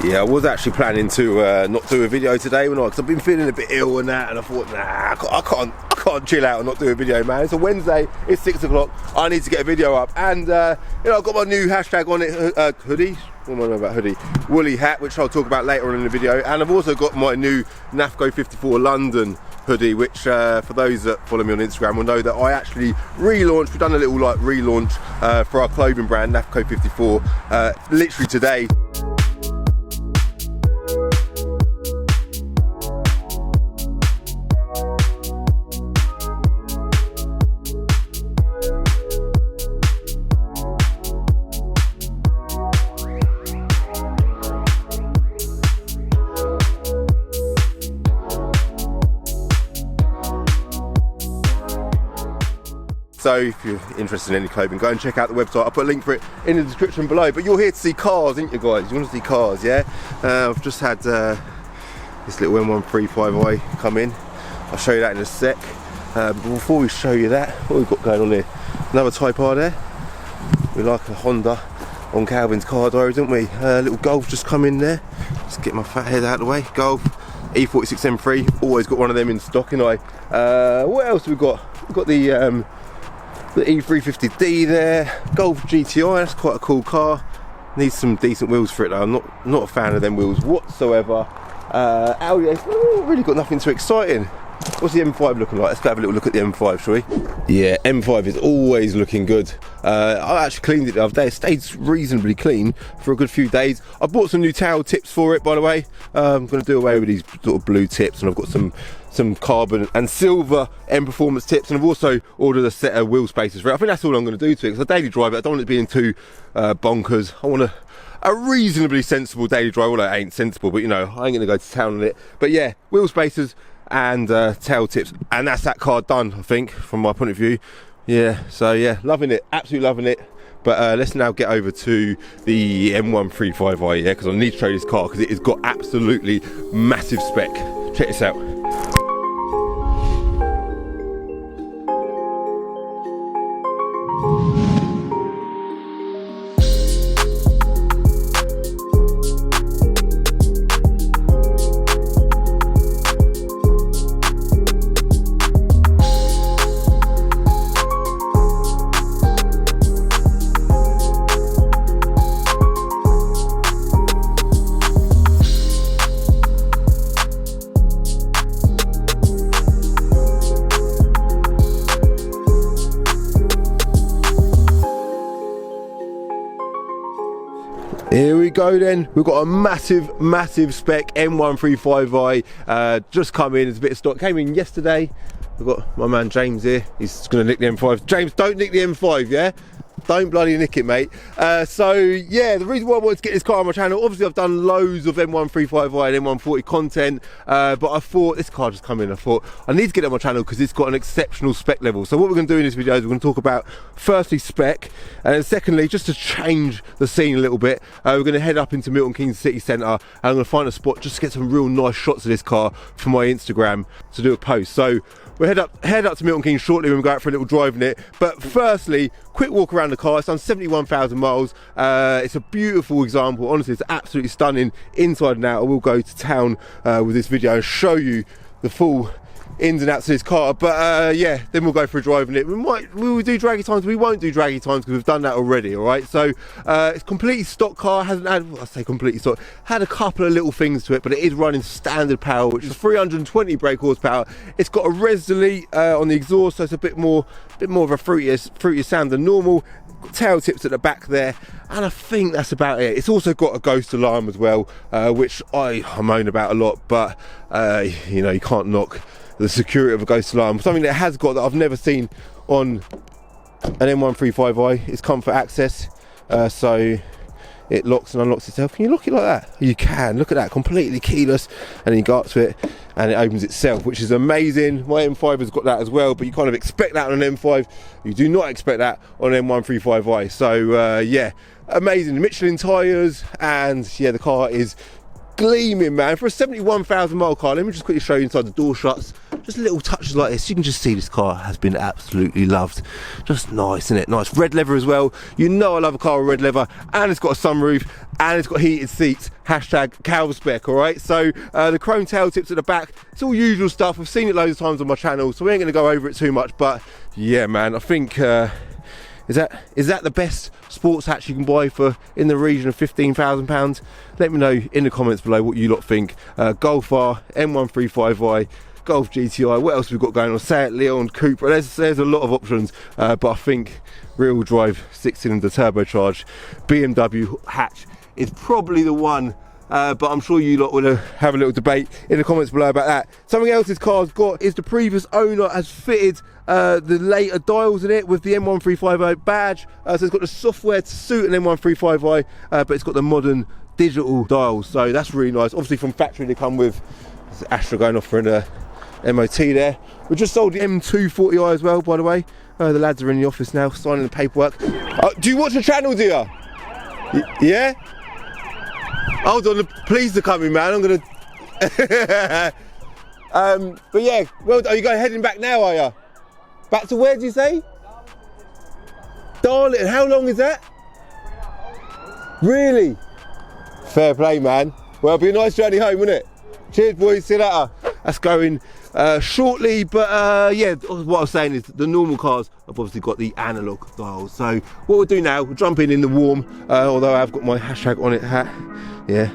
Yeah, I was actually planning to not do a video today, because I've been feeling a bit ill and that, and I thought, nah, I can't chill out and not do a video, man. It's a Wednesday, it's 6 o'clock, I need to get a video up, and you know, I've got my new hashtag on it, hoodie. What am I know about hoodie? Woolly hat, which I'll talk about later on in the video, and I've also got my new NAFCO 54 London hoodie, which for those that follow me on Instagram will know that I actually relaunched. We've done a little like relaunch for our clothing brand NAFCO 54 literally today. So if you're interested in any clothing, go and check out the website. I'll put a link for it in the description below. But you're here to see cars, aren't you guys? You want to see cars, yeah? I've just had this little M135i come in. I'll show you that in a sec. But before we show you that, what we've got going on here? Another Type R there. We like a Honda on Calvin's car diary, don't we? Little Golf just come in there. Just get my fat head out of the way. Golf, E46 M3. Always got one of them in stock, and what else have we got? We've got the E350D there, Golf GTI, that's quite a cool car. Needs some decent wheels for it though. I'm not a fan of them wheels whatsoever. Audi, really got nothing too exciting. What's the M5 looking like? Let's go have a little look at the M5, shall we? Yeah, M5 is always looking good. I actually cleaned it the other day. It stayed reasonably clean for a good few days. I bought some new tail tips for it, by the way. I'm going to do away with these sort of blue tips, and I've got some carbon and silver M Performance tips, and I've also ordered a set of wheel spacers for it. I think that's all I'm going to do to it, because I daily drive it. I don't want it being too bonkers. I want a reasonably sensible daily drive. Well, it ain't sensible, but you know, I ain't going to go to town on it. But yeah, wheel spacers and tail tips, and that's that car done, I think, from my point of view. Yeah, so yeah, loving it, absolutely loving it. But let's now get over to the M135i, yeah, because I need to show you this car, because it has got absolutely massive spec. Check this out. Here we go then, we've got a massive spec M135i just come in. It's a bit of stock, came in yesterday. We've got my man James here, he's going to nick the M5. James, don't nick the M5, yeah? Don't bloody nick it, mate. So yeah, the reason why I wanted to get this car on my channel, obviously I've done loads of M135i and M140 content, but I thought, this car just come in, I thought I need to get it on my channel because it's got an exceptional spec level. So what we're going to do in this video is we're going to talk about, firstly, spec, and then secondly, just to change the scene a little bit, we're going to head up into Milton Keynes city centre, and I'm going to find a spot just to get some real nice shots of this car for my Instagram to do a post. So we'll head up to Milton Keynes shortly when we go out for a little drive in it. But firstly, quick walk around the car. It's done 71,000 miles. It's a beautiful example. Honestly, it's absolutely stunning inside and out. I will go to town with this video and show you the full ins and outs of this car. But yeah, then we'll go for a drive in it. We will do draggy times. We won't do draggy times because we've done that already. All right. So it's completely stock car. Hasn't had, well, I say completely stock. Had a couple of little things to it, but it is running standard power, which is 320 brake horsepower. It's got a res delete on the exhaust, so it's a bit more of a fruitier sound than normal. Tail tips at the back there, and I think that's about it. It's also got a ghost alarm as well, which I moan about a lot, but you know, you can't knock the security of a ghost alarm. Something that it has got that I've never seen on an M135i is comfort access, so it locks and unlocks itself. Can you lock it like that? You can. Look at that, completely keyless, and then you go up to it and it opens itself, which is amazing. My M5 has got that as well, but you kind of expect that on an M5. You do not expect that on an M135i. So yeah, amazing. Michelin tyres, and yeah, the car is gleaming, man. For a 71,000 mile car, let me just quickly show you inside the door shuts. just little touches like this. You can just see this car has been absolutely loved. Just nice, isn't it? Nice red leather as well. You know I love a car with red leather, and it's got a sunroof, and it's got heated seats. Hashtag cow spec, all right? So the chrome tail tips at the back, it's all usual stuff. We've seen it loads of times on my channel, so we ain't gonna go over it too much, but yeah, man, I think, is that the best sports hatch you can buy for in the region of £15,000? Let me know in the comments below what you lot think. Golf R, M135i, Golf GTI, what else we've got going on? Seat Leon, Cooper, there's a lot of options, but I think rear-wheel drive, 6-cylinder turbocharged BMW hatch is probably the one. But I'm sure you lot will have a little debate in the comments below about that. Something else this car's got is the previous owner has fitted the later dials in it with the M135i badge. So it's got the software to suit an M135i, but it's got the modern digital dials. So that's really nice. Obviously from factory they come with Astra going off for an MOT there. We just sold the M240i as well, by the way. The lads are in the office now signing the paperwork. Do you watch the channel, do you? Yeah? Hold on, the police are coming, man. I'm gonna. But yeah, well, are you guys heading back now? Are you? Back to where did you say? Darling, how long is that? Really? Fair play, man. Well, it'll be a nice journey home, wouldn't it? Cheers, boys. See you later. That's going shortly, but yeah, what I was saying is the normal cars have obviously got the analog dials. So what we'll do now, we'll jump in the warm, although I've got my hashtag on it hat. Yeah,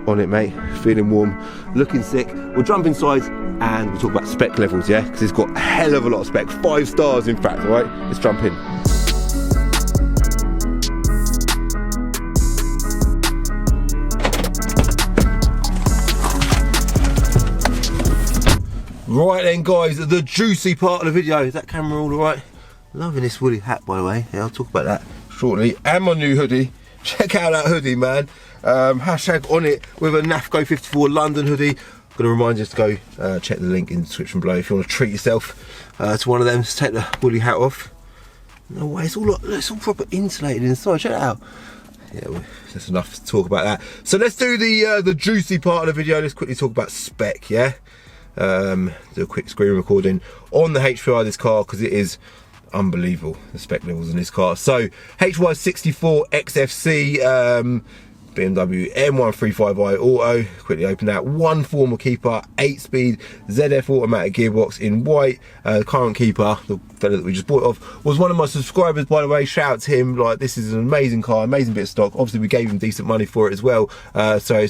on it, mate. Feeling warm, looking sick. We'll jump inside and we'll talk about spec levels, yeah? Because it's got a hell of a lot of spec. 5 stars, in fact, all right? Let's jump in. Right then, guys, the juicy part of the video. Is that camera all right? Loving this woolly hat, by the way. Yeah, I'll talk about that shortly. And my new hoodie. Check out that hoodie, man. Hashtag on it with a NAFCO 54 London hoodie. I'm gonna remind you to go check the link in the description below if you want to treat yourself to one of them. Just take the woolly hat off. No way, it's all proper insulated inside. Check it out. Yeah, well, that's enough to talk about that. So let's do the juicy part of the video. Let's quickly talk about spec, yeah? Do a quick screen recording on the HPI of this car because it is unbelievable, the spec levels in this car. So HY64 XFC BMW M135i Auto, quickly open that. 1 former keeper, 8-speed ZF automatic gearbox in white. The current keeper, the fella that we just bought off, was one of my subscribers, by the way. Shout out to him. Like, this is an amazing car, amazing bit of stock. Obviously we gave him decent money for it as well, so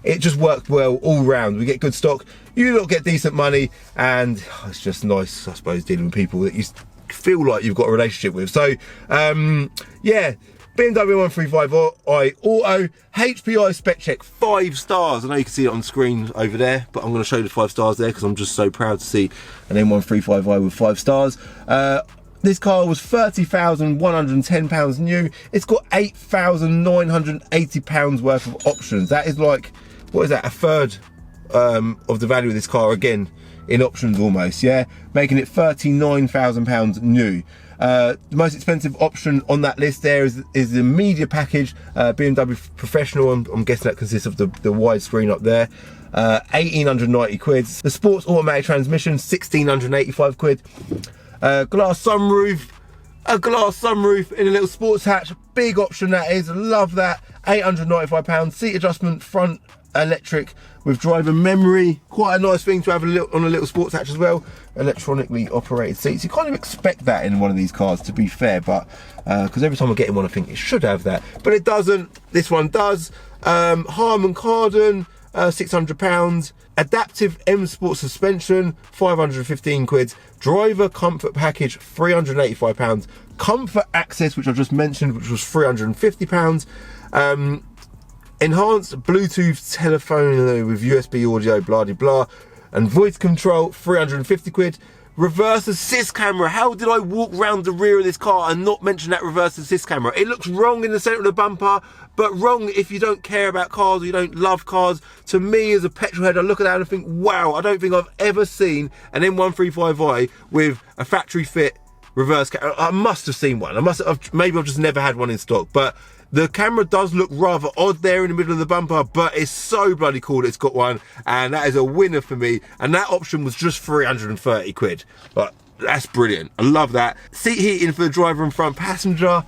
it just worked well all round. We get good stock, you lot get decent money, and it's just nice, I suppose, dealing with people that you feel like you've got a relationship with. So yeah, BMW M135i Auto, HPI spec check, 5 stars. I know you can see it on screen over there, but I'm going to show you the 5 stars there because I'm just so proud to see an M135i with 5 stars. This car was £30,110 new. It's got £8,980 worth of options. That is like, what is that, a third of the value of this car again in options almost, yeah? Making it £39,000 new. The most expensive option on that list there is the media package, BMW Professional. I'm guessing that consists of the widescreen up there. 1,890 quid. The sports automatic transmission, 1,685 quid. Glass sunroof, a glass sunroof in a little sports hatch, big option that is, love that. £895. Seat adjustment front electric with driver memory, quite a nice thing to have on a little sports hatch as well. Electronically operated seats, you kind of expect that in one of these cars, to be fair, but because every time I get in one I think it should have that, but it doesn't. This one does. Harman Kardon, £600. Adaptive M Sport suspension, 515 quid. Driver comfort package, £385. Comfort access, which I just mentioned, which was £350. Enhanced Bluetooth telephone with USB audio, blah blah blah, and voice control, 350 quid. Reverse assist camera. How did I walk round the rear of this car and not mention that reverse assist camera? It looks wrong in the centre of the bumper, but wrong if you don't care about cars or you don't love cars. To me, as a petrol head, I look at that and I think, wow, I don't think I've ever seen an M135i with a factory fit reverse camera. I must have seen one. Maybe I've just never had one in stock, but The camera does look rather odd there in the middle of the bumper, but it's so bloody cool that it's got one, and that is a winner for me. And that option was just 330 quid. But that's brilliant. I love that. Seat heating for the driver and front passenger.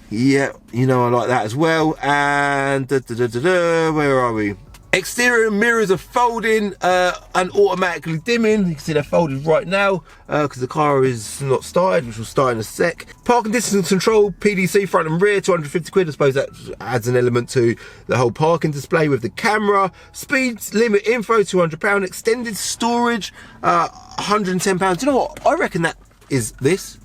Yeah, you know I like that as well. And where are we? Exterior mirrors are folding and automatically dimming. You can see they're folded right now because the car is not started, which will start in a sec. Parking distance control, PDC front and rear, 250 quid. I suppose that adds an element to the whole parking display with the camera. Speed limit info, £200. Extended storage, £110. Do you know what? I reckon that is this.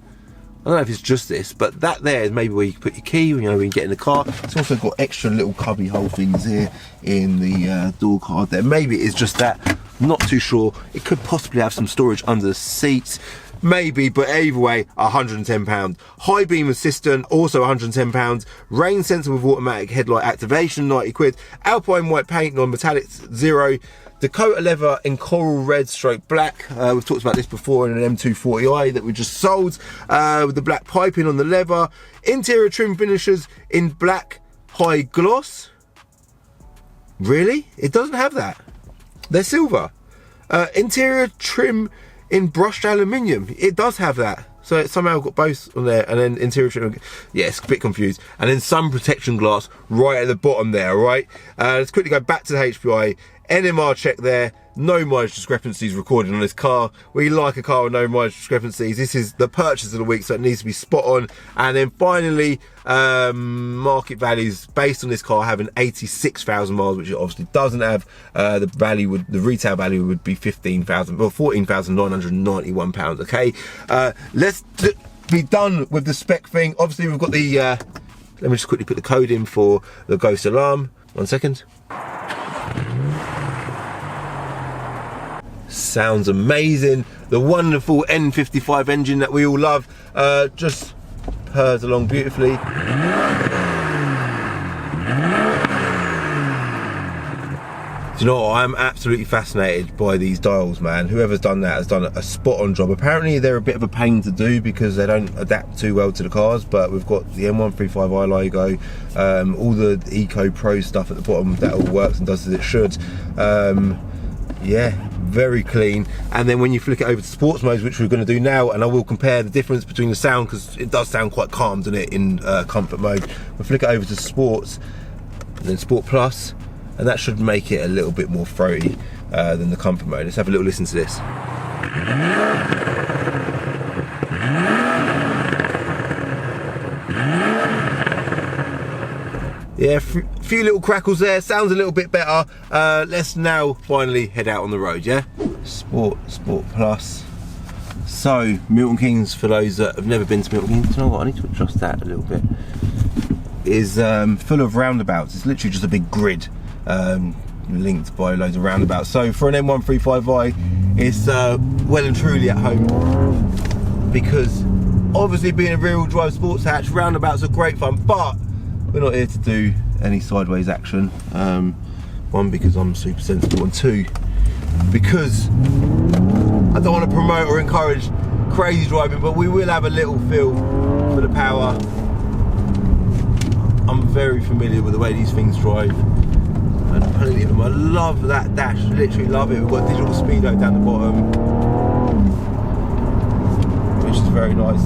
I don't know if it's just this, but that there is maybe where you can put your key, you know, when you get in the car. It's also got extra little cubby hole things here in the door card there. Maybe it is just that, I'm not too sure. It could possibly have some storage under the seats, maybe, but either way, £110. High beam assistant, also £110. Rain sensor with automatic headlight activation, 90 quid. Alpine white paint, non-metallic, 0. Dakota leather in coral red stroke black. We've talked about this before in an M240i that we just sold, with the black piping on the leather. Interior trim finishes in black high gloss. Really? It doesn't have that. They're silver. Interior trim in brushed aluminium. It does have that. So it somehow got both on there, and then interior trim. Yeah, it's a bit confused. And then sun protection glass right at the bottom there, all right? Let's quickly go back to the HPI. NMR check there, no mileage discrepancies recorded on this car. We like a car with no mileage discrepancies. This is the purchase of the week, so it needs to be spot on. And then finally, market values based on this car having 86,000 miles, which it obviously doesn't have. The retail value would be 15,000, well, £14,991. Okay, let's be done with the spec thing. Obviously, we've got the. Let me just quickly put the code in for the ghost alarm. 1 second. Sounds amazing. The wonderful N55 engine that we all love just purrs along beautifully. Do you know what? I'm absolutely fascinated by these dials, man. Whoever's done that has done a spot on job. Apparently they're a bit of a pain to do because they don't adapt too well to the cars, but we've got the M135i logo, all the Eco Pro stuff at the bottom, that all works and does as it should. Yeah, very clean. And then when you flick it over to sports modes, which we're going to do now, and I will compare the difference between the sound, because it does sound quite calm, doesn't it, in comfort mode. We'll flick it over to sports and then sport plus, and that should make it a little bit more throaty than the comfort mode. Let's have a little listen to this. Yeah, few little crackles there, sounds a little bit better. Let's now finally head out on the road, yeah? Sport plus. So, Milton Keynes, for those that have never been to Milton Keynes, you know what, I need to adjust that a little bit. Is full of roundabouts. It's literally just a big grid linked by loads of roundabouts. So for an M135i, it's well and truly at home, because obviously being a rear-wheel drive sports hatch, roundabouts are great fun, but we're not here to do any sideways action. One, because I'm super sensible, and two, because I don't want to promote or encourage crazy driving, but we will have a little feel for the power. I'm very familiar with the way these things drive, and plenty of them. I love that dash, literally love it. We've got digital speedo down the bottom, which is very nice.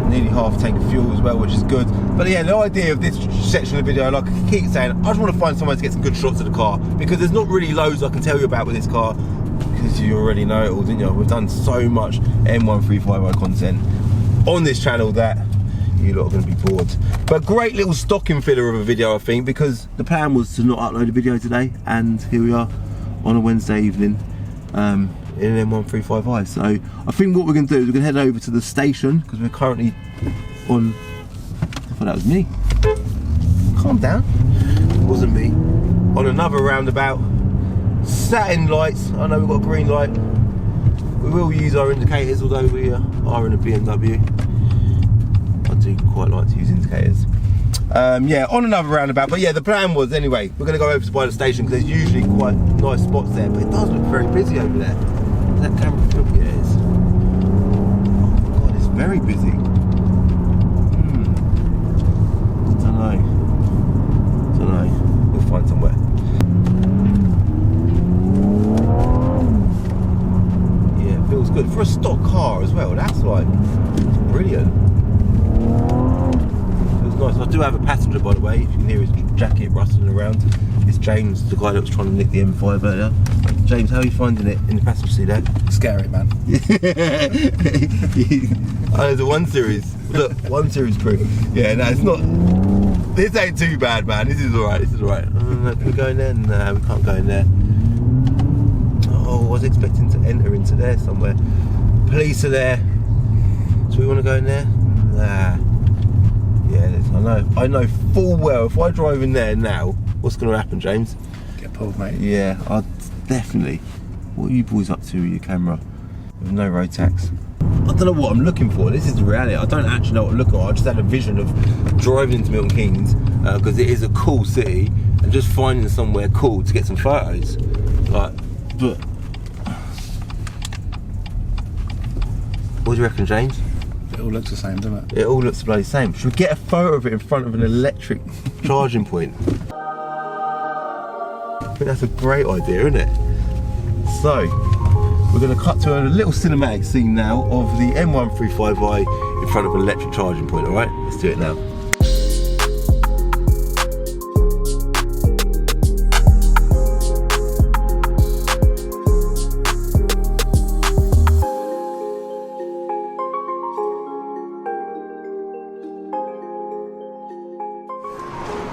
Nearly half a tank of fuel as well, which is good. But yeah, the idea of this section of the video, like I keep saying, I just want to find somewhere to get some good shots of the car, because there's not really loads I can tell you about with this car, because you already know it all, didn't you? We've done so much M135i content on this channel that you lot are going to be bored. But great little stocking filler of a video, I think, because the plan was to not upload a video today, and here we are on a Wednesday evening in an M135i. So I think what we're going to do is we're going to head over to the station, because we're currently on, I thought that was me, calm down, it wasn't me, on another roundabout, satin lights. I know we've got a green light, we will use our indicators, although we are in a BMW. I do quite like to use indicators. Yeah, on another roundabout. But yeah, the plan was, anyway, we're going to go over to by the station, because there's usually quite nice spots there, but it does look very busy over there. Is that camera film? Yeah, it is. Oh my god, it's very busy. do have a passenger, by the way. If you can hear his jacket rustling around, it's James, the guy that was trying to nick the M5 earlier. James, how are you finding it in the passenger seat there? Scary, man. Oh, there's a 1 Series. Look, 1 Series crew. Yeah, no, it's not. This ain't too bad, man. This is alright. This is alright. Can we go in there? No, we can't go in there. Oh, I was expecting to enter into there somewhere. Police are there. Do we want to go in there? Nah. Yeah, I know full well if I drive in there now, what's going to happen, James? Get pulled, mate. Yeah, I'll definitely. What are you boys up to with your camera? With no road tax. I don't know what I'm looking for. This is the reality. I don't actually know what to look at. I just had a vision of driving into Milton Keynes because it is a cool city, and just finding somewhere cool to get some photos. Like, but what do you reckon, James? It all looks the same, doesn't it? It all looks bloody same. Should we get a photo of it in front of an electric charging point? I think that's a great idea, isn't it? So, we're going to cut to a little cinematic scene now of the M135i in front of an electric charging point, alright? Let's do it now.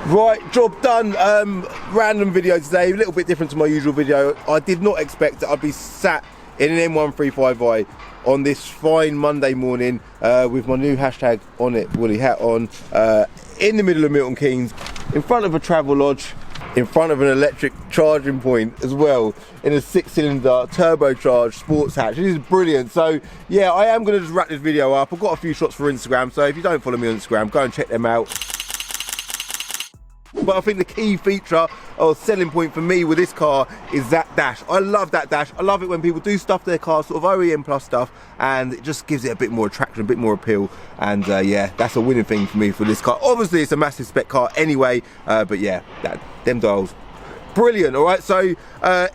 Right, job done. Random video today, a little bit different to my usual video. I did not expect that I'd be sat in an M135i on this fine Monday morning with my new hashtag on it, woolly hat on, in the middle of Milton Keynes, in front of a travel lodge, in front of an electric charging point as well, in a 6-cylinder turbocharged sports hatch. This is brilliant. So yeah, I am going to just wrap this video up. I've got a few shots for Instagram, so if you don't follow me on Instagram, go and check them out. But I think the key feature or selling point for me with this car is that dash. I love that dash. I love it when people do stuff to their car, sort of OEM plus stuff, and it just gives it a bit more attraction, a bit more appeal. And yeah, that's a winning thing for me for this car. Obviously, it's a massive spec car anyway, but yeah, them dials, brilliant. All right, so I'm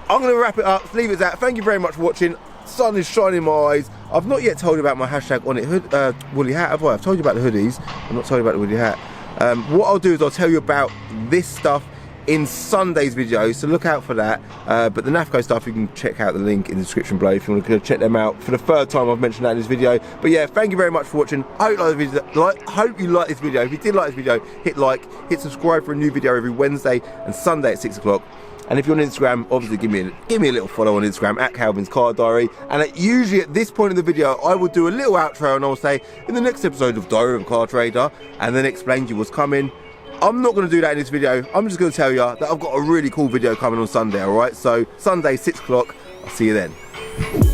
going to wrap it up, leave it at that. Thank you very much for watching. Sun is shining in my eyes. I've not yet told you about my hashtag on it woolly hat, have I? I've told you about the hoodies. I'm not told you about the woolly hat. What I'll do is I'll tell you about this stuff in Sunday's video, so look out for that. But the NAFCO stuff, you can check out the link in the description below if you want to check them out. For the third time I've mentioned that in this video. But yeah, thank you very much for watching. I hope you like this video. If you did like this video, hit like, hit subscribe for a new video every Wednesday and Sunday at 6 o'clock. And if you're on Instagram, obviously give me a little follow on Instagram at Calvin's Car Diary. And usually at this point in the video, I will do a little outro and I'll say, in the next episode of Diary of a Car Trader, and then explain to you what's coming. I'm not going to do that in this video. I'm just going to tell you that I've got a really cool video coming on Sunday, alright? So Sunday, 6 o'clock, I'll see you then.